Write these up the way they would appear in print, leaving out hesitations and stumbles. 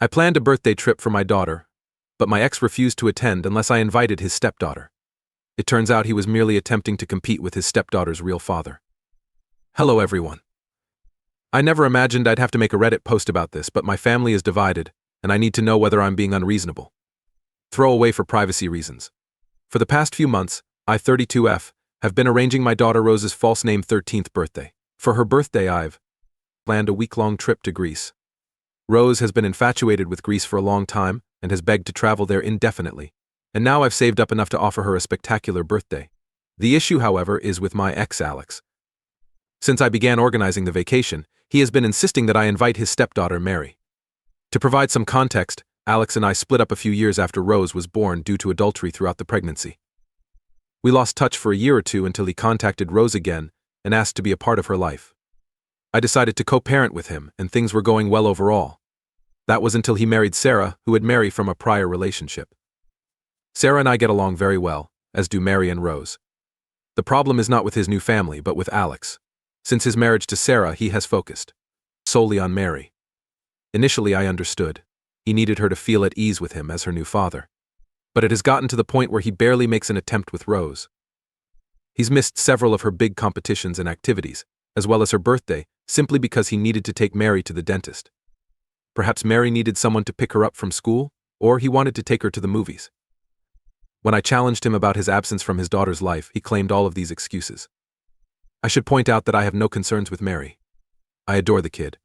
I planned a birthday trip for my daughter, but my ex refused to attend unless I invited his stepdaughter. It turns out he was merely attempting to compete with his stepdaughter's real father. Hello everyone. I never imagined I'd have to make a Reddit post about this, but my family is divided, and I need to know whether I'm being unreasonable. Throw away for privacy reasons. For the past few months, I, 32F, have been arranging my daughter Rose's false name 13th birthday. For her birthday I've planned a week-long trip to Greece. Rose has been infatuated with Greece for a long time and has begged to travel there indefinitely, and now I've saved up enough to offer her a spectacular birthday. The issue, however, is with my ex Alex. Since I began organizing the vacation, he has been insisting that I invite his stepdaughter Mary. To provide some context, Alex and I split up a few years after Rose was born due to adultery throughout the pregnancy. We lost touch for a year or two until he contacted Rose again and asked to be a part of her life. I decided to co-parent with him, and things were going well overall. That was until he married Sarah, who had married from a prior relationship. Sarah and I get along very well, as do Mary and Rose. The problem is not with his new family, but with Alex. Since his marriage to Sarah, he has focused solely on Mary. Initially, I understood. He needed her to feel at ease with him as her new father. But it has gotten to the point where he barely makes an attempt with Rose. He's missed several of her big competitions and activities, as well as her birthday, simply because he needed to take Mary to the dentist. Perhaps Mary needed someone to pick her up from school, or he wanted to take her to the movies. When I challenged him about his absence from his daughter's life, he claimed all of these excuses. I should point out that I have no concerns with Mary. I adore the kid.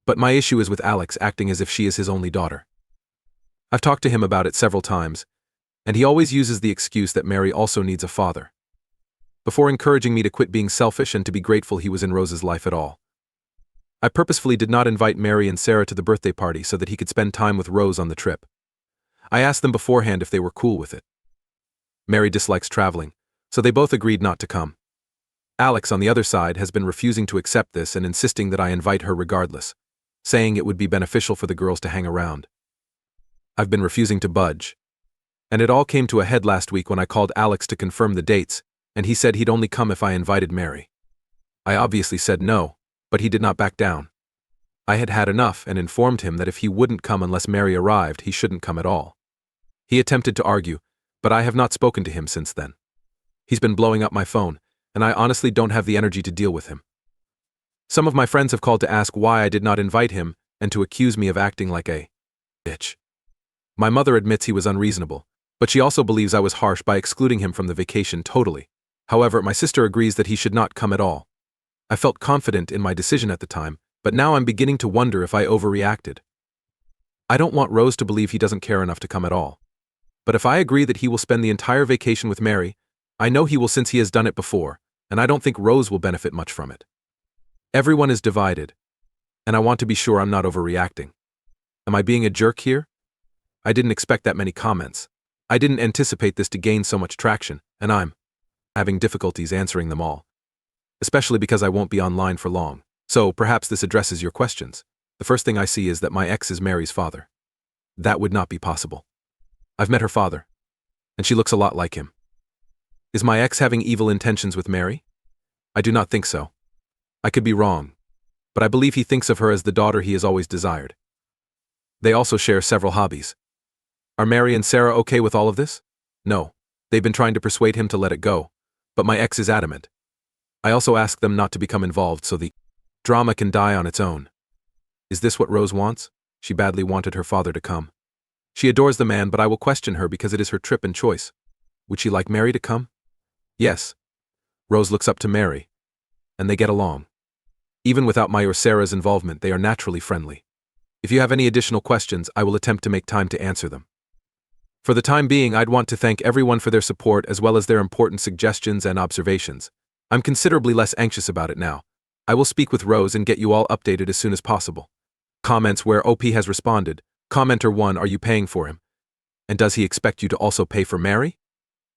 But my issue is with Alex acting as if she is his only daughter. I've talked to him about it several times, and he always uses the excuse that Mary also needs a father, before encouraging me to quit being selfish and to be grateful he was in Rose's life at all. I purposefully did not invite Mary and Sarah to the birthday party so that he could spend time with Rose on the trip. I asked them beforehand if they were cool with it. Mary dislikes traveling, so they both agreed not to come. Alex, on the other side, has been refusing to accept this and insisting that I invite her regardless, saying it would be beneficial for the girls to hang around. I've been refusing to budge. And it all came to a head last week when I called Alex to confirm the dates, and he said he'd only come if I invited Mary. I obviously said no, but he did not back down. I had had enough and informed him that if he wouldn't come unless Mary arrived, he shouldn't come at all. He attempted to argue, but I have not spoken to him since then. He's been blowing up my phone, and I honestly don't have the energy to deal with him. Some of my friends have called to ask why I did not invite him and to accuse me of acting like a bitch. My mother admits he was unreasonable, but she also believes I was harsh by excluding him from the vacation totally. However, my sister agrees that he should not come at all. I felt confident in my decision at the time, but now I'm beginning to wonder if I overreacted. I don't want Rose to believe he doesn't care enough to come at all. But if I agree that he will spend the entire vacation with Mary, I know he will since he has done it before, and I don't think Rose will benefit much from it. Everyone is divided, and I want to be sure I'm not overreacting. Am I being a jerk here? I didn't expect that many comments. I didn't anticipate this to gain so much traction, and I'm having difficulties answering them all. Especially because I won't be online for long. So perhaps this addresses your questions. The first thing I see is that my ex is Mary's father. That would not be possible. I've met her father, and she looks a lot like him. Is my ex having evil intentions with Mary? I do not think so. I could be wrong, but I believe he thinks of her as the daughter he has always desired. They also share several hobbies. Are Mary and Sarah okay with all of this? No. They've been trying to persuade him to let it go, but my ex is adamant. I also ask them not to become involved so the drama can die on its own. Is this what Rose wants? She badly wanted her father to come. She adores the man, but I will question her because it is her trip and choice. Would she like Mary to come? Yes. Rose looks up to Mary, and they get along. Even without my or Sarah's involvement, they are naturally friendly. If you have any additional questions, I will attempt to make time to answer them. For the time being, I'd want to thank everyone for their support as well as their important suggestions and observations. I'm considerably less anxious about it now. I will speak with Rose and get you all updated as soon as possible. Comments where OP has responded. Commenter 1, are you paying for him? And does he expect you to also pay for Mary?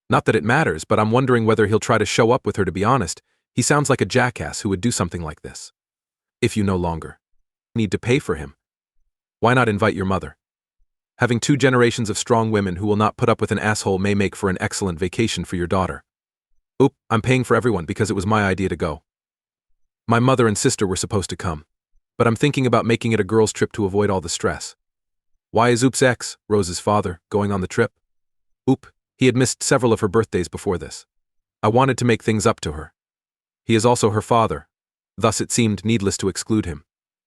Not that it matters, but I'm wondering whether he'll try to show up with her. To be honest, he sounds like a jackass who would do something like this. If you no longer need to pay for him, why not invite your mother? Having 2 generations of strong women who will not put up with an asshole may make for an excellent vacation for your daughter. Oop, I'm paying for everyone because it was my idea to go. My mother and sister were supposed to come, but I'm thinking about making it a girls' trip to avoid all the stress. Why is Oop's ex, Rose's father, going on the trip? Oop, he had missed several of her birthdays before this. I wanted to make things up to her. He is also her father, thus it seemed needless to exclude him.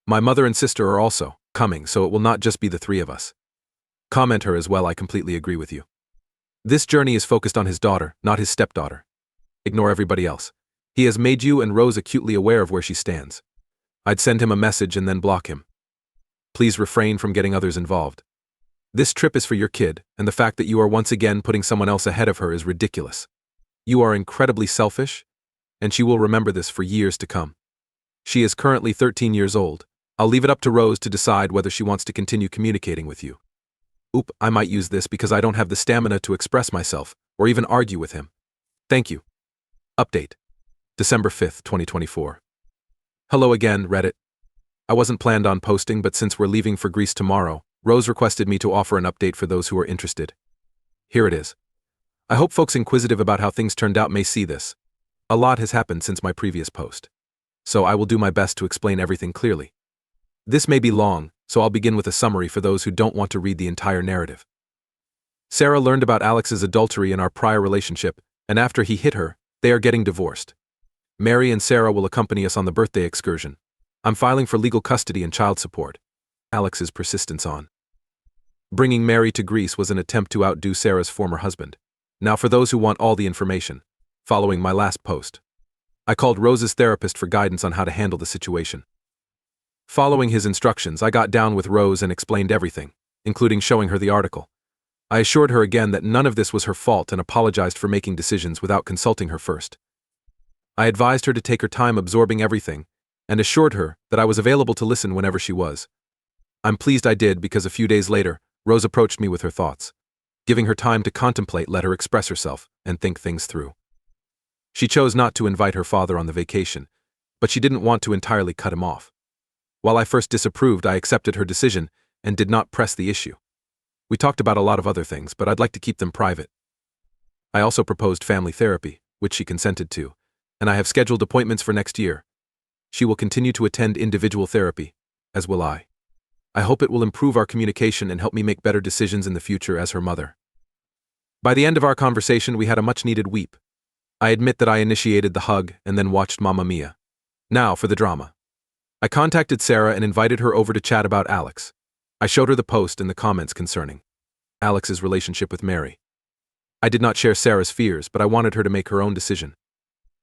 My mother and sister are also coming, so it will not just be the three of us. Comment her as well, I completely agree with you. This journey is focused on his daughter, not his stepdaughter. Ignore everybody else. He has made you and Rose acutely aware of where she stands. I'd send him a message and then block him. Please refrain from getting others involved. This trip is for your kid, and the fact that you are once again putting someone else ahead of her is ridiculous. You are incredibly selfish, and she will remember this for years to come. She is currently 13 years old. I'll leave it up to Rose to decide whether she wants to continue communicating with you. Oop, I might use this because I don't have the stamina to express myself, or even argue with him. Thank you. Update. December 5th, 2024. Hello again, Reddit. I wasn't planned on posting, but since we're leaving for Greece tomorrow, Rose requested me to offer an update for those who are interested. Here it is. I hope folks inquisitive about how things turned out may see this. A lot has happened since my previous post, so I will do my best to explain everything clearly. This may be long, so I'll begin with a summary for those who don't want to read the entire narrative. Sarah learned about Alex's adultery in our prior relationship, and after he hit her, they are getting divorced. Mary and Sarah will accompany us on the birthday excursion. I'm filing for legal custody and child support. Alex's persistence on bringing Mary to Greece was an attempt to outdo Sarah's former husband. Now for those who want all the information. Following my last post, I called Rose's therapist for guidance on how to handle the situation. Following his instructions, I got down with Rose and explained everything, including showing her the article. I assured her again that none of this was her fault and apologized for making decisions without consulting her first. I advised her to take her time absorbing everything, and assured her that I was available to listen whenever she was. I'm pleased I did because a few days later, Rose approached me with her thoughts. Giving her time to contemplate let her express herself and think things through. She chose not to invite her father on the vacation, but she didn't want to entirely cut him off. While I first disapproved, I accepted her decision and did not press the issue. We talked about a lot of other things, but I'd like to keep them private. I also proposed family therapy, which she consented to, and I have scheduled appointments for next year. She will continue to attend individual therapy, as will I. I hope it will improve our communication and help me make better decisions in the future as her mother. By the end of our conversation, we had a much-needed weep. I admit that I initiated the hug and then watched Mamma Mia. Now for the drama. I contacted Sarah and invited her over to chat about Alex. I showed her the post and the comments concerning Alex's relationship with Mary. I did not share Sarah's fears, but I wanted her to make her own decision.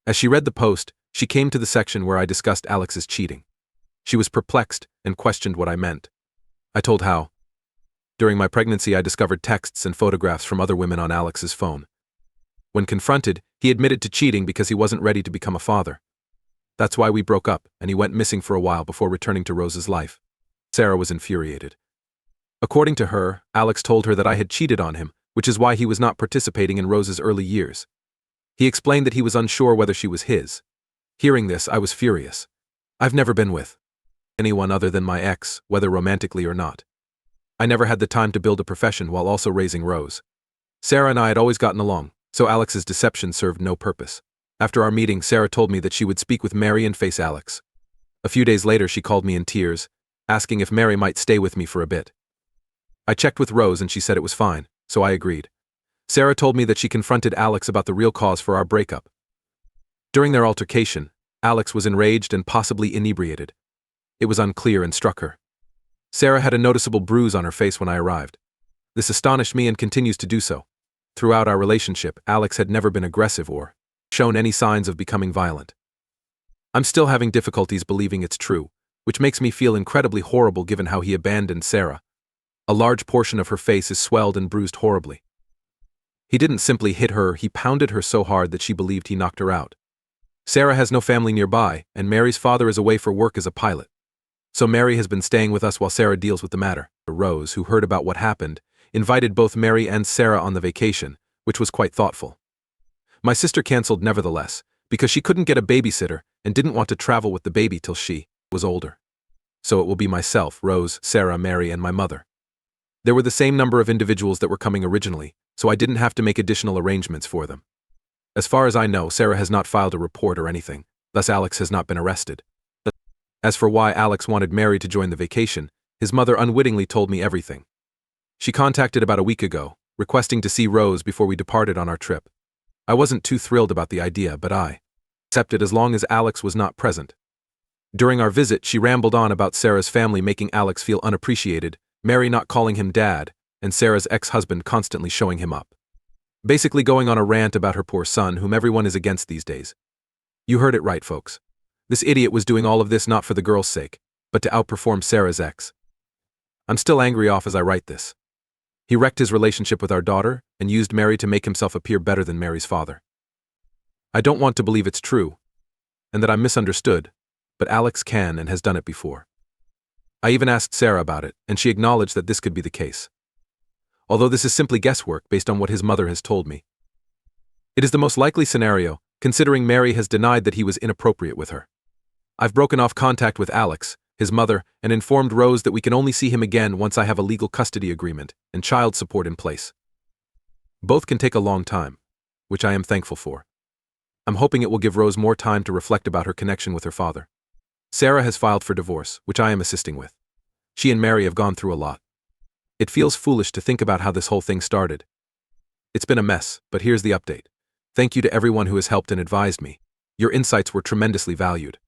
As she read the post, she came to the section where I discussed Alex's cheating. She was perplexed and questioned what I meant. I told how. During my pregnancy, I discovered texts and photographs from other women on Alex's phone. When confronted, he admitted to cheating because he wasn't ready to become a father. That's why we broke up, and he went missing for a while before returning to Rose's life. Sarah was infuriated. According to her, Alex told her that I had cheated on him, which is why he was not participating in Rose's early years. He explained that he was unsure whether she was his. Hearing this, I was furious. I've never been with anyone other than my ex, whether romantically or not. I never had the time to build a profession while also raising Rose. Sarah and I had always gotten along, so Alex's deception served no purpose. After our meeting, Sarah told me that she would speak with Mary and face Alex. A few days later, she called me in tears, asking if Mary might stay with me for a bit. I checked with Rose and she said it was fine, so I agreed. Sarah told me that she confronted Alex about the real cause for our breakup. During their altercation, Alex was enraged and possibly inebriated. It was unclear and struck her. Sarah had a noticeable bruise on her face when I arrived. This astonished me and continues to do so. Throughout our relationship, Alex had never been aggressive or shown any signs of becoming violent. I'm still having difficulties believing it's true, which makes me feel incredibly horrible given how he abandoned Sarah. A large portion of her face is swelled and bruised horribly. He didn't simply hit her, he pounded her so hard that she believed he knocked her out. Sarah has no family nearby, and Mary's father is away for work as a pilot. So Mary has been staying with us while Sarah deals with the matter. Rose, who heard about what happened, invited both Mary and Sarah on the vacation, which was quite thoughtful. My sister canceled nevertheless, because she couldn't get a babysitter and didn't want to travel with the baby till she was older. So it will be myself, Rose, Sarah, Mary, and my mother. There were the same number of individuals that were coming originally, so I didn't have to make additional arrangements for them. As far as I know, Sarah has not filed a report or anything, thus Alex has not been arrested. As for why Alex wanted Mary to join the vacation, his mother unwittingly told me everything. She contacted about a week ago, requesting to see Rose before we departed on our trip. I wasn't too thrilled about the idea, but I accepted as long as Alex was not present. During our visit, she rambled on about Sarah's family making Alex feel unappreciated, Mary not calling him dad, and Sarah's ex-husband constantly showing him up. Basically going on a rant about her poor son, whom everyone is against these days. You heard it right, folks. This idiot was doing all of this not for the girl's sake, but to outperform Sarah's ex. I'm still angry off as I write this. He wrecked his relationship with our daughter and used Mary to make himself appear better than Mary's father. I don't want to believe it's true, and that I'm misunderstood, but Alex can and has done it before. I even asked Sarah about it, and she acknowledged that this could be the case. Although this is simply guesswork based on what his mother has told me. It is the most likely scenario, considering Mary has denied that he was inappropriate with her. I've broken off contact with Alex, his mother, and informed Rose that we can only see him again once I have a legal custody agreement and child support in place. Both can take a long time, which I am thankful for. I'm hoping it will give Rose more time to reflect about her connection with her father. Sarah has filed for divorce, which I am assisting with. She and Mary have gone through a lot. It feels foolish to think about how this whole thing started. It's been a mess, but here's the update. Thank you to everyone who has helped and advised me. Your insights were tremendously valued.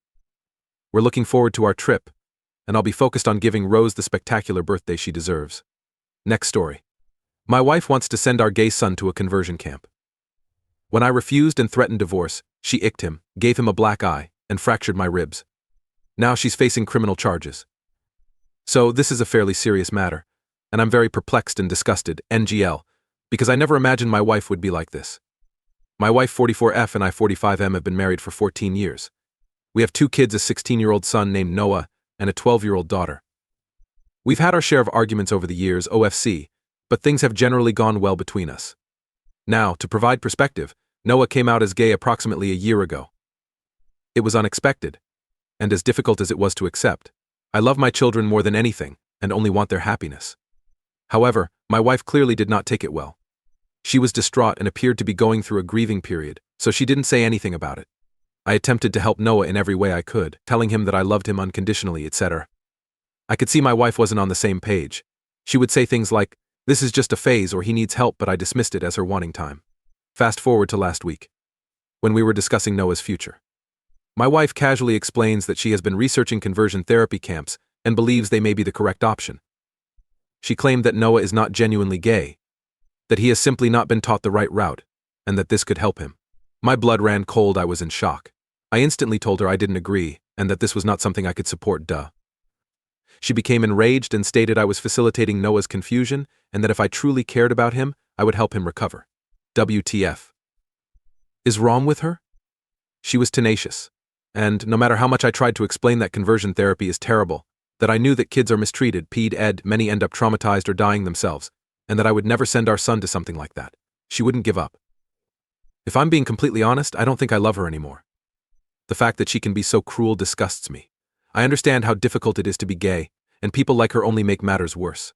We're looking forward to our trip, and I'll be focused on giving Rose the spectacular birthday she deserves. Next story. My wife wants to send our gay son to a conversion camp. When I refused and threatened divorce, she icked him, gave him a black eye, and fractured my ribs. Now she's facing criminal charges. So this is a fairly serious matter, and I'm very perplexed and disgusted, NGL, because I never imagined my wife would be like this. My wife 44F and I 45M have been married for 14 years. We have 2 kids, a 16-year-old son named Noah and a 12-year-old daughter. We've had our share of arguments over the years, OFC, but things have generally gone well between us. Now, to provide perspective, Noah came out as gay approximately a year ago. It was unexpected, and as difficult as it was to accept. I love my children more than anything, and only want their happiness. However, my wife clearly did not take it well. She was distraught and appeared to be going through a grieving period, so she didn't say anything about it. I attempted to help Noah in every way I could, telling him that I loved him unconditionally, etc. I could see my wife wasn't on the same page. She would say things like, "This is just a phase," or "He needs help," but I dismissed it as her wanting time. Fast forward to last week, when we were discussing Noah's future. My wife casually explains that she has been researching conversion therapy camps and believes they may be the correct option. She claimed that Noah is not genuinely gay, that he has simply not been taught the right route, and that this could help him. My blood ran cold. I was in shock. I instantly told her I didn't agree, and that this was not something I could support, duh. She became enraged and stated I was facilitating Noah's confusion, and that if I truly cared about him, I would help him recover. WTF. Is wrong with her? She was tenacious. And no matter how much I tried to explain that conversion therapy is terrible, that I knew that kids are mistreated, ped, many end up traumatized or dying themselves, and that I would never send our son to something like that, she wouldn't give up. If I'm being completely honest, I don't think I love her anymore. The fact that she can be so cruel disgusts me. I understand how difficult it is to be gay, and people like her only make matters worse.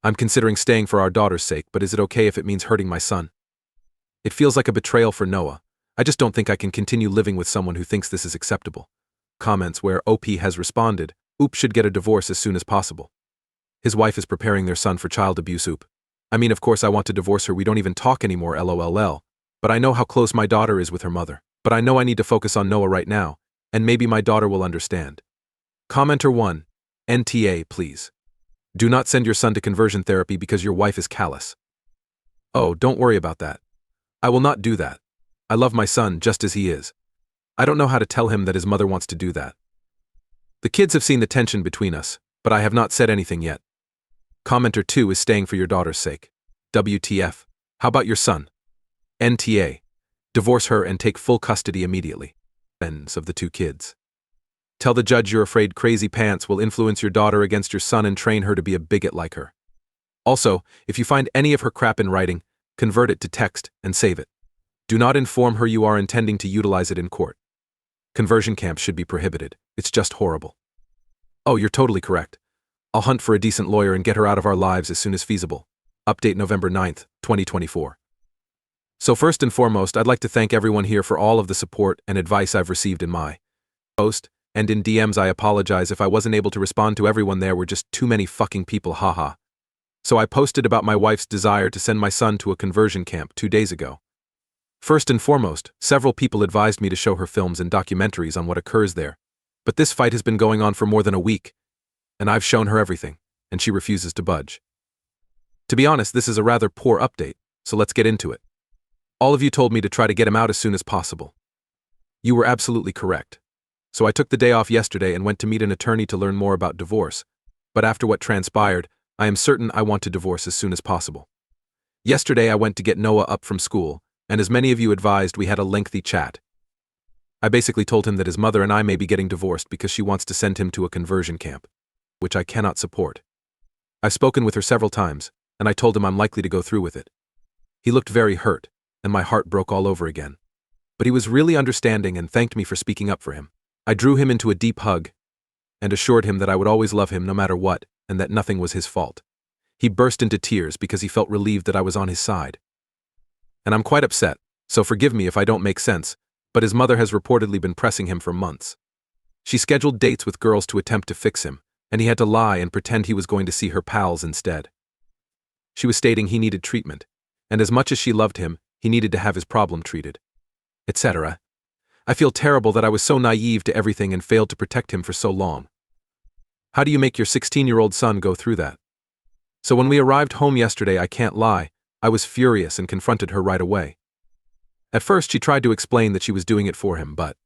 I'm considering staying for our daughter's sake, but is it okay if it means hurting my son? It feels like a betrayal for Noah. I just don't think I can continue living with someone who thinks this is acceptable. Comments where OP has responded, "Oop should get a divorce as soon as possible. His wife is preparing their son for child abuse. Oop. I mean, of course I want to divorce her. We don't even talk anymore, LOLL. But I know how close my daughter is with her mother. But I know I need to focus on Noah right now, and maybe my daughter will understand." Commenter 1. NTA, please. Do not send your son to conversion therapy because your wife is callous. Oh, don't worry about that. I will not do that. I love my son just as he is. I don't know how to tell him that his mother wants to do that. The kids have seen the tension between us, but I have not said anything yet. Commenter 2 is staying for your daughter's sake. WTF. How about your son? NTA. Divorce her and take full custody immediately. Ends of the 2 kids. Tell the judge you're afraid crazy pants will influence your daughter against your son and train her to be a bigot like her. Also, if you find any of her crap in writing, convert it to text and save it. Do not inform her you are intending to utilize it in court. Conversion camps should be prohibited. It's just horrible. Oh, you're totally correct. I'll hunt for a decent lawyer and get her out of our lives as soon as feasible. Update November 9th, 2024. So first and foremost, I'd like to thank everyone here for all of the support and advice I've received in my post, and in DMs. I apologize if I wasn't able to respond to everyone. There were just too many fucking people, haha. So I posted about my wife's desire to send my son to a conversion camp 2 days ago. First and foremost, several people advised me to show her films and documentaries on what occurs there. But this fight has been going on for more than a week, and I've shown her everything, and she refuses to budge. To be honest, this is a rather poor update, so let's get into it. All of you told me to try to get him out as soon as possible. You were absolutely correct. So I took the day off yesterday and went to meet an attorney to learn more about divorce. But after what transpired, I am certain I want to divorce as soon as possible. Yesterday I went to get Noah up from school, and as many of you advised, we had a lengthy chat. I basically told him that his mother and I may be getting divorced because she wants to send him to a conversion camp, which I cannot support. I've spoken with her several times, and I told him I'm likely to go through with it. He looked very hurt, and my heart broke all over again. But he was really understanding and thanked me for speaking up for him. I drew him into a deep hug and assured him that I would always love him no matter what, and that nothing was his fault. He burst into tears because he felt relieved that I was on his side. And I'm quite upset, so forgive me if I don't make sense, but his mother has reportedly been pressing him for months. She scheduled dates with girls to attempt to fix him, and he had to lie and pretend he was going to see her pals instead. She was stating he needed treatment, and as much as she loved him, he needed to have his problem treated, etc. I feel terrible that I was so naive to everything and failed to protect him for so long. How do you make your 16-year-old son go through that? So when we arrived home yesterday, I can't lie, I was furious and confronted her right away. At first she tried to explain that she was doing it for him, but